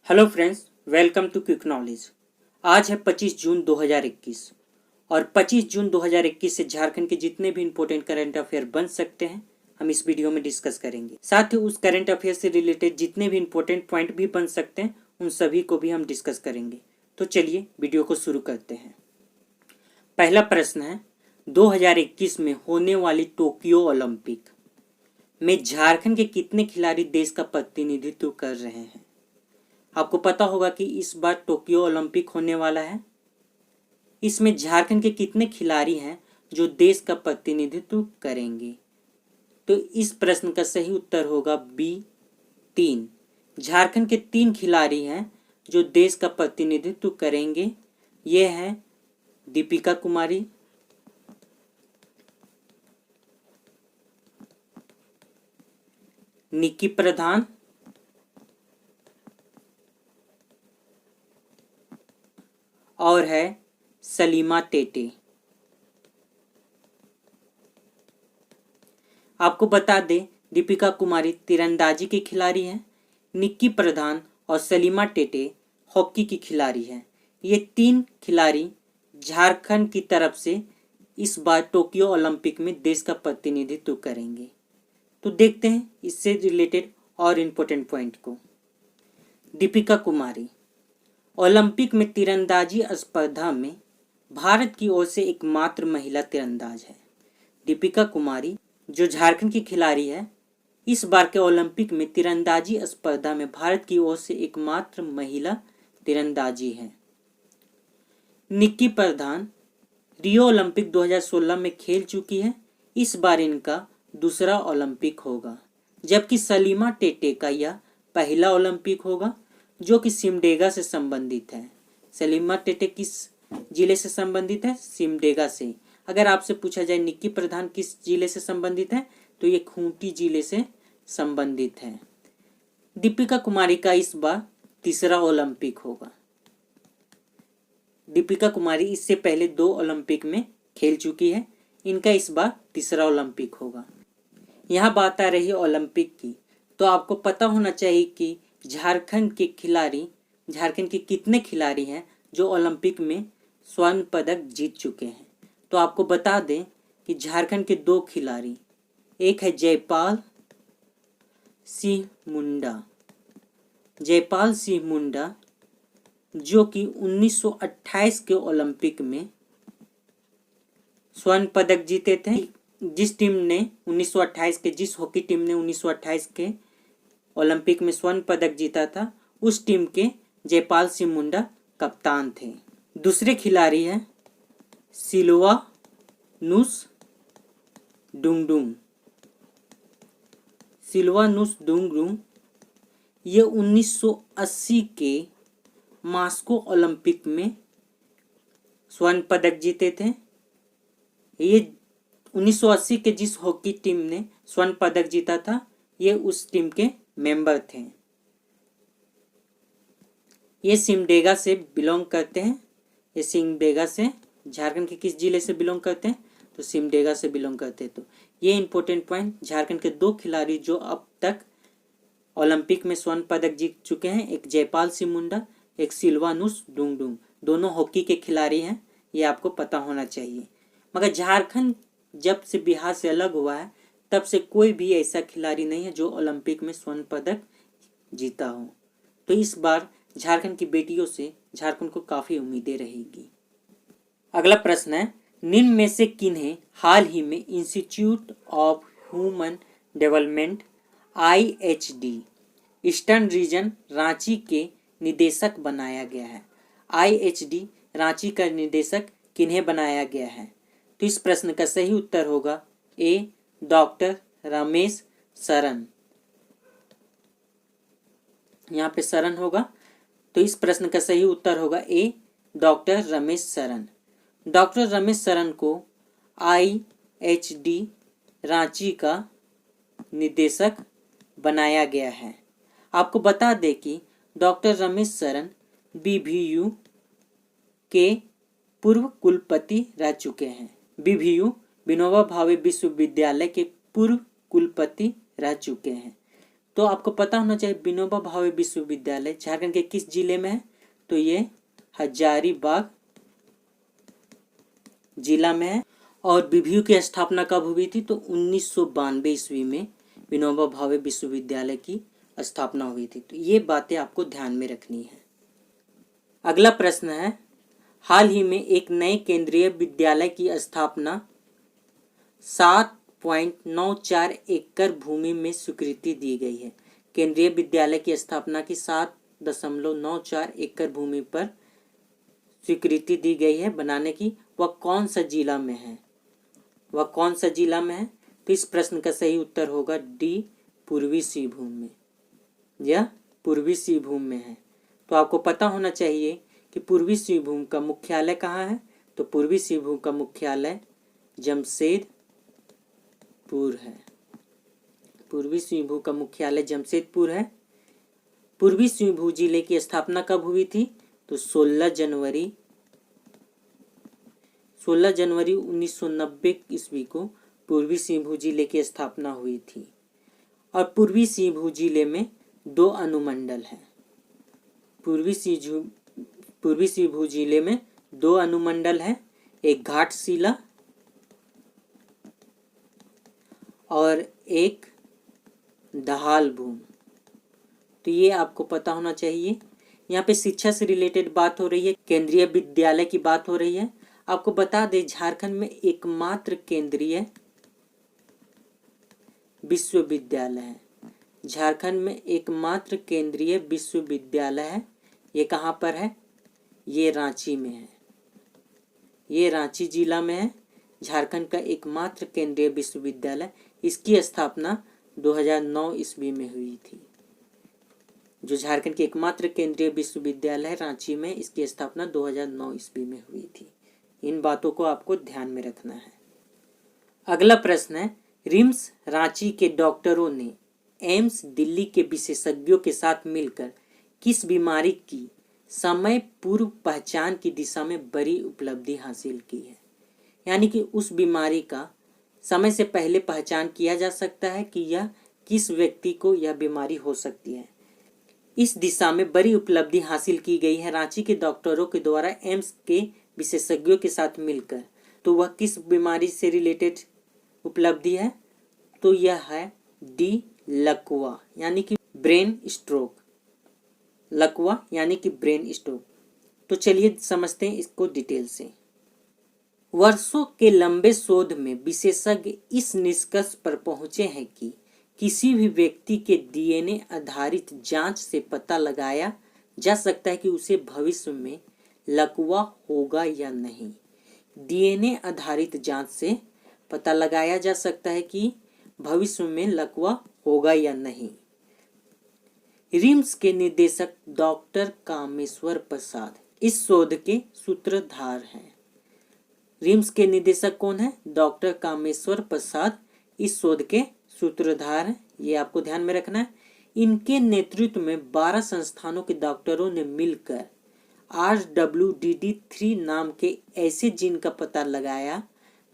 Hello friends, welcome to Quick Knowledge. आज है 25 जून 2021 और 25 जून 2021 से झारखंड के जितने भी इंपॉर्टेंट करंट अफेयर बन सकते हैं हम इस वीडियो में डिस्कस करेंगे। साथ ही उस करंट अफेयर से रिलेटेड जितने भी इंपॉर्टेंट पॉइंट भी बन सकते हैं उन सभी को भी हम डिस्कस करेंगे। तो चलिए वीडियो को शुरू करते हैं। पहला प्रश्न है, 2021 में होने वाली टोक्यो ओलंपिक में झारखंड के कितने खिलाड़ी देश का प्रतिनिधित्व कर रहे हैं? आपको पता होगा कि इस बार टोक्यो ओलंपिक होने वाला है। इसमें झारखंड के कितने खिलाड़ी हैं जो देश का प्रतिनिधित्व करेंगे? तो इस प्रश्न का सही उत्तर होगा बी, 3। झारखंड के 3 खिलाड़ी हैं जो देश का प्रतिनिधित्व करेंगे। ये हैं दीपिका कुमारी, निक्की प्रधान और है सलीमा टेटे। आपको बता दें, दीपिका कुमारी तीरंदाजी की खिलाड़ी हैं, निक्की प्रधान और सलीमा टेटे हॉकी की खिलाड़ी हैं। ये 3 खिलाड़ी झारखंड की तरफ से इस बार टोक्यो ओलंपिक में देश का प्रतिनिधित्व करेंगे। तो देखते हैं इससे रिलेटेड और इम्पोर्टेंट पॉइंट को। दीपिका कुमारी ओलंपिक में तीरंदाजी स्पर्धा में भारत की ओर से एकमात्र महिला तीरंदाज है। दीपिका कुमारी जो झारखंड की खिलाड़ी है, इस बार के ओलंपिक में तीरंदाजी स्पर्धा में भारत की ओर से एकमात्र महिला तीरंदाजी है। निक्की प्रधान रियो ओलंपिक 2016 में खेल चुकी है। इस बार इनका दूसरा ओलंपिक होगा, जबकि सलीमा टेटे का यह पहला ओलंपिक होगा जो कि सिमडेगा से संबंधित है। सलीमा टेटे किस जिले से संबंधित है? सिमडेगा से। अगर आपसे पूछा जाए निक्की प्रधान किस जिले से संबंधित है, तो ये खूंटी जिले से संबंधित है। दीपिका कुमारी का इस बार तीसरा ओलंपिक होगा। दीपिका कुमारी इससे पहले 2 ओलंपिक में खेल चुकी है, इनका इस बार तीसरा ओलंपिक होगा। यहाँ बात आ रही है ओलंपिक की, तो आपको पता होना चाहिए कि झारखंड के कितने खिलाड़ी हैं जो ओलंपिक में स्वर्ण पदक जीत चुके हैं। तो आपको बता दें कि झारखंड के 2 खिलाड़ी, एक है जयपाल सिंह मुंडा जो कि 1928 के ओलंपिक में स्वर्ण पदक जीते थे। जिस हॉकी टीम ने 1928 के ओलंपिक में स्वर्ण पदक जीता था, उस टीम के जयपाल सिंह मुंडा कप्तान थे। दूसरे खिलाड़ी हैं सिल्वानुस डुंगडुंग। ये 1980 के मॉस्को ओलंपिक में स्वर्ण पदक जीते थे। ये 1980 के जिस हॉकी टीम ने स्वर्ण पदक जीता था, ये उस टीम के मेंबर थे। ये सिमडेगा से बिलोंग करते हैं। ये सिमडेगा से, झारखंड के किस जिले से बिलोंग करते हैं? तो सिमडेगा से बिलोंग करते हैं। तो ये इंपॉर्टेंट पॉइंट, झारखंड के 2 खिलाड़ी जो अब तक ओलंपिक में स्वर्ण पदक जीत चुके हैं, एक जयपाल सिंह मुंडा, एक सिल्वानुस डुंगडुंग, दोनों हॉकी के खिलाड़ी हैं। ये आपको पता होना चाहिए। मगर झारखंड जब से बिहार से अलग हुआ है, तब से कोई भी ऐसा खिलाड़ी नहीं है जो ओलंपिक में स्वर्ण पदक जीता हो। तो इस बार झारखंड की बेटियों से झारखंड को काफ़ी उम्मीदें रहेगी। अगला प्रश्न है, निम्न में से किन्हें हाल ही में institute of human development IHD eastern region Ranchi के निदेशक बनाया गया है? IHD रांची का निदेशक किन्हें बनाया गया है? तो इस प्रश्न का सही उत्तर होगा ए, डॉक्टर रमेश सरन। यहाँ पे सरन होगा, तो इस प्रश्न का सही उत्तर होगा ए, डॉक्टर रमेश सरन। डॉक्टर रमेश सरन को IHD रांची का निदेशक बनाया गया है। आपको बता दें कि डॉक्टर रमेश सरन BVU के पूर्व कुलपति रह चुके हैं। BVU विनोबा भावे विश्वविद्यालय के पूर्व कुलपति रह चुके हैं। तो आपको पता होना चाहिए विनोबा भावे विश्वविद्यालय झारखंड के किस जिले में है, तो ये हजारीबाग जिला में है। और बीबीयू की स्थापना कब हुई थी, तो 1992 ईस्वी में विनोबा भावे विश्वविद्यालय की स्थापना हुई थी। तो ये बातें आपको ध्यान में रखनी है। अगला प्रश्न है, हाल ही में एक नए केंद्रीय विद्यालय की स्थापना 7.94 एकड़ भूमि में स्वीकृति दी गई है। केंद्रीय विद्यालय की स्थापना की 7.94 एकड़ भूमि पर स्वीकृति दी गई है बनाने की। वह कौन सा जिला में है, वह कौन सा जिला में है, तो इस प्रश्न का सही उत्तर होगा डी, पूर्वी सिंहभूम में। यह पूर्वी सिंहभूम में है। तो आपको पता होना चाहिए कि पूर्वी सिंहभूम का मुख्यालय कहाँ है, तो पूर्वी सिंहभूम का मुख्यालय जमशेदपुर है। पूर्वी सिंहभूम का मुख्यालय जमशेदपुर है। पूर्वी सिंहभूम जिले की स्थापना कब हुई थी, तो 16 जनवरी 1990 ईस्वी को पूर्वी सिंहभूम जिले की स्थापना हुई थी। और पूर्वी सिंहभूम जिले में 2 अनुमंडल हैं। पूर्वी सिंहभूम जिले में 2 अनुमंडल हैं, एक घाटशिला और एक दहालभूम। तो ये आपको पता होना चाहिए। यहाँ पे शिक्षा से रिलेटेड बात हो रही है, केंद्रीय विद्यालय की बात हो रही है। आपको बता दें झारखंड में एकमात्र केंद्रीय विश्वविद्यालय है। झारखंड में एकमात्र केंद्रीय विश्वविद्यालय है। ये कहाँ पर है, ये रांची में है। ये रांची जिला में है। झारखंड का एकमात्र केंद्रीय विश्वविद्यालय, इसकी स्थापना 2009 ईस्वी में हुई थी। जो झारखंड के एकमात्र केंद्रीय विश्वविद्यालय है रांची में, इसकी स्थापना 2009 ईस्वी में हुई थी। इन बातों को आपको ध्यान में रखना है। अगला प्रश्न है, रिम्स रांची के डॉक्टरों ने एम्स दिल्ली के विशेषज्ञों के साथ मिलकर किस बीमारी की समय पूर्व पहचान की दिशा में बड़ी उपलब्धि हासिल की है। यानी कि उस बीमारी का समय से पहले पहचान किया जा सकता है कि यह किस व्यक्ति को यह बीमारी हो सकती है। इस दिशा में बड़ी उपलब्धि हासिल की गई है रांची के डॉक्टरों के द्वारा एम्स के विशेषज्ञों के साथ मिलकर। तो वह किस बीमारी से रिलेटेड उपलब्धि है, तो यह है डी, लकवा यानी कि ब्रेन स्ट्रोक। लकवा यानी कि ब्रेन स्ट्रोक। तो चलिए समझते हैं इसको डिटेल से। वर्षों के लंबे शोध में विशेषज्ञ इस निष्कर्ष पर पहुंचे हैं कि किसी भी व्यक्ति के डीएनए आधारित जांच से पता लगाया जा सकता है कि उसे भविष्य में लकवा होगा या नहीं। डीएनए आधारित जांच से पता लगाया जा सकता है कि भविष्य में लकवा होगा या नहीं। रिम्स के निदेशक डॉक्टर कामेश्वर प्रसाद इस शोध के सूत्रधार हैं। रिम्स के निदेशक कौन है, डॉक्टर कामेश्वर प्रसाद इस शोध के सूत्रधार हैं। ये आपको ध्यान में रखना है। इनके नेतृत्व में 12 संस्थानों के डॉक्टरों ने मिलकर RWDD3 नाम के ऐसे जीन का पता लगाया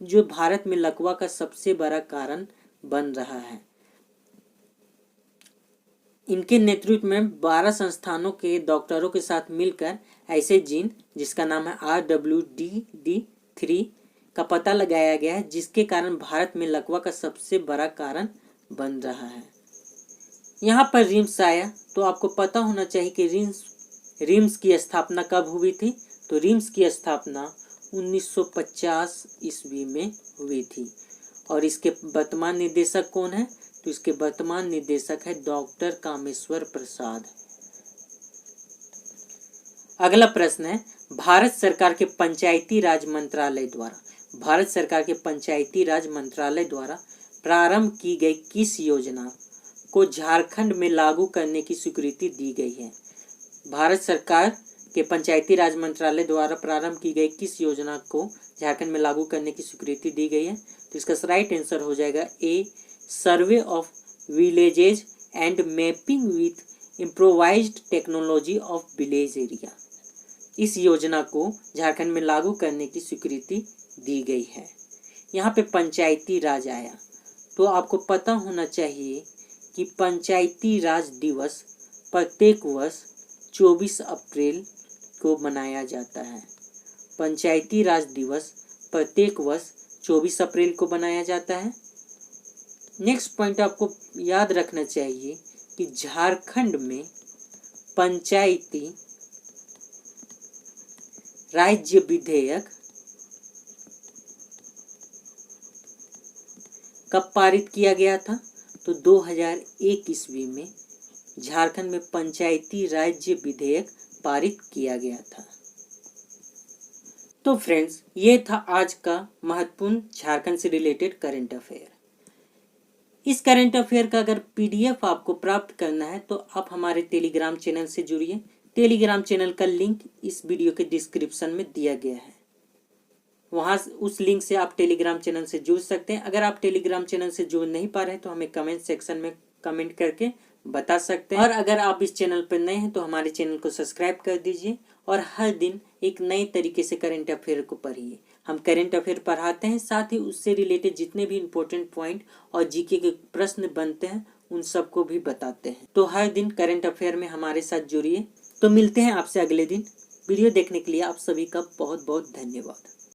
जो भारत में लकवा का सबसे बड़ा कारण बन रहा है। इनके नेतृत्व में 12 संस्थानों के डॉक्टरों के साथ मिलकर ऐसे जीन जिसका नाम है RWDD3 का पता लगाया गया है, जिसके कारण भारत में लकवा का सबसे बड़ा कारण बन रहा है। यहाँ पर रिम्स आया तो आपको पता होना चाहिए कि रिम्स की स्थापना कब हुई थी, तो रिम्स की स्थापना 1950 ईस्वी में हुई थी। और इसके वर्तमान निदेशक कौन है, तो इसके वर्तमान निदेशक है डॉक्टर कामेश्वर प्रसाद। अगला प्रश्न है, भारत सरकार के पंचायती राज मंत्रालय द्वारा प्रारंभ की गई किस योजना को झारखंड में लागू करने की स्वीकृति दी गई है। भारत सरकार के पंचायती राज मंत्रालय द्वारा प्रारंभ की गई किस योजना को झारखंड में लागू करने की स्वीकृति दी गई है, तो इसका राइट आंसर हो जाएगा A, survey of villages and mapping with improvised technology of village area. इस योजना को झारखंड में लागू करने की स्वीकृति दी गई है। यहाँ पे पंचायती राज आया तो आपको पता होना चाहिए कि पंचायती राज दिवस प्रत्येक वर्ष 24 अप्रैल को मनाया जाता है। पंचायती राज दिवस प्रत्येक वर्ष 24 अप्रैल को मनाया जाता है। नेक्स्ट पॉइंट आपको याद रखना चाहिए कि झारखंड में पंचायती राज्य विधेयक कब पारित किया गया था? तो 2001 ईस्वी में झारखंड में पंचायती राज्य विधेयक पारित किया गया था। तो फ्रेंड्स, ये था आज का महत्वपूर्ण झारखंड से रिलेटेड करंट अफेयर। इस करंट अफेयर का अगर पीडीएफ आपको प्राप्त करना है तो आप हमारे टेलीग्राम चैनल से जुड़िए। टेलीग्राम चैनल का लिंक इस वीडियो के डिस्क्रिप्शन में दिया गया है। वहाँ उस लिंक से आप टेलीग्राम चैनल से जुड़ सकते हैं। अगर आप टेलीग्राम चैनल से जुड़ नहीं पा रहे हैं तो हमें कमेंट सेक्शन में कमेंट करके बता सकते हैं। और अगर आप इस चैनल पर नए हैं तो हमारे चैनल को सब्सक्राइब कर दीजिए और हर दिन एक नए तरीके से करंट अफेयर को पढ़िए। हम करंट अफेयर पढ़ाते हैं, साथ ही उससे रिलेटेड जितने भी इम्पोर्टेंट पॉइंट और जीके के प्रश्न बनते हैं उन सबको भी बताते हैं। तो हर दिन करंट अफेयर में हमारे साथ जुड़िए। तो मिलते हैं आपसे अगले दिन। वीडियो देखने के लिए आप सभी का बहुत बहुत धन्यवाद।